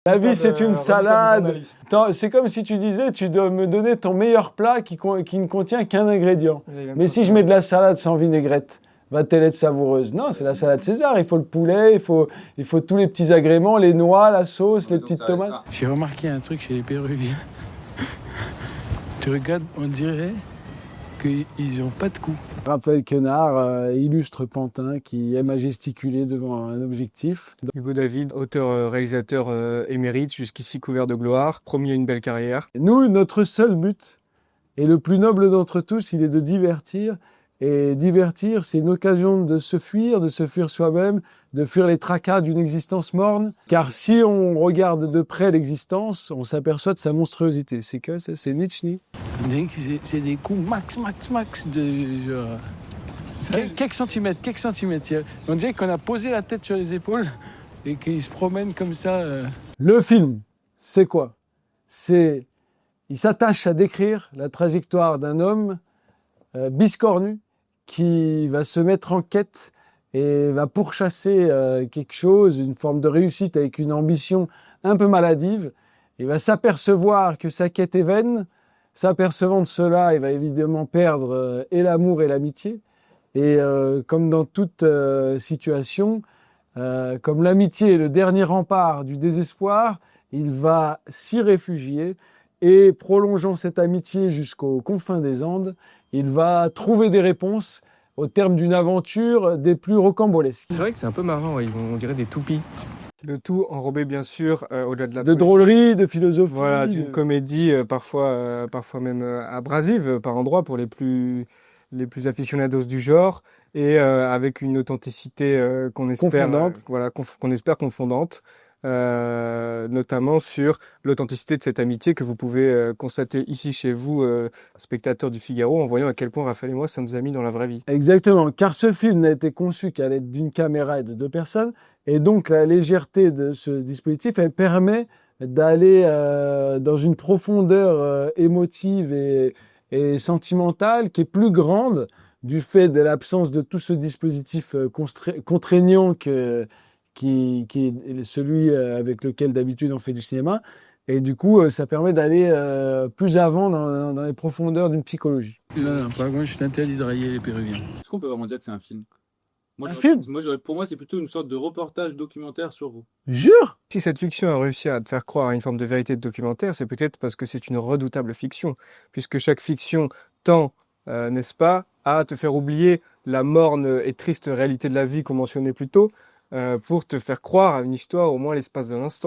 La vie, c'est une salade. C'est comme si tu disais, tu dois me donner ton meilleur plat qui ne contient qu'un ingrédient. Mais si je mets de la salade sans vinaigrette, va-t-elle être savoureuse? Non, c'est la salade César. Il faut le poulet, il faut tous les petits agréments, les noix, la sauce, les petites tomates. J'ai remarqué un truc chez les Péruviens. Tu regardes, on dirait qu'ils n'ont pas de cou. Raphaël Quenard, illustre pantin qui aime à gesticuler devant un objectif. Hugo David, auteur, réalisateur émérite, jusqu'ici couvert de gloire, promis à une belle carrière. Nous, notre seul but, et le plus noble d'entre tous, il est de divertir. Et divertir, c'est une occasion de se fuir soi-même, de fuir les tracas d'une existence morne. Car si on regarde de près l'existence, on s'aperçoit de sa monstruosité. C'est que ça, c'est Nietzsche. C'est des coups max de genre... Quelques centimètres. On dirait qu'on a posé la tête sur les épaules et qu'ils se promènent comme ça. Le film, c'est quoi? Il s'attache à décrire la trajectoire d'un homme biscornu qui va se mettre en quête et va pourchasser quelque chose, une forme de réussite avec une ambition un peu maladive. Il va s'apercevoir que sa quête est vaine. S'apercevant de cela, il va évidemment perdre et l'amour et l'amitié. Et comme dans toute situation, comme l'amitié est le dernier rempart du désespoir, il va s'y réfugier et prolongeant cette amitié jusqu'aux confins des Andes, il va trouver des réponses au terme d'une aventure des plus rocambolesques. C'est vrai que c'est un peu marrant, on dirait des toupies. Le tout enrobé bien sûr au-delà de la de drôlerie, de philosophie. Voilà, d'une comédie parfois même abrasive par endroits pour les plus aficionados du genre et avec une authenticité qu'on espère confondante. Notamment sur l'authenticité de cette amitié que vous pouvez constater ici chez vous, spectateurs du Figaro, en voyant à quel point Raphaël et moi sommes amis dans la vraie vie. Exactement, car ce film n'a été conçu qu'à l'aide d'une caméra et de 2 personnes, et donc la légèreté de ce dispositif, elle permet d'aller dans une profondeur émotive et sentimentale qui est plus grande du fait de l'absence de tout ce dispositif contraignant qui est celui avec lequel d'habitude on fait du cinéma. Et du coup, ça permet d'aller plus avant dans les profondeurs d'une psychologie. Non, par contre, je t'interdis de railler les Péruviens. Est-ce qu'on peut vraiment dire que c'est un film? Pour moi, c'est plutôt une sorte de reportage documentaire sur vous. Jure? Si cette fiction a réussi à te faire croire à une forme de vérité de documentaire, c'est peut-être parce que c'est une redoutable fiction, puisque chaque fiction tend, n'est-ce pas, à te faire oublier la morne et triste réalité de la vie qu'on mentionnait plus tôt, pour te faire croire à une histoire au moins l'espace d'un instant.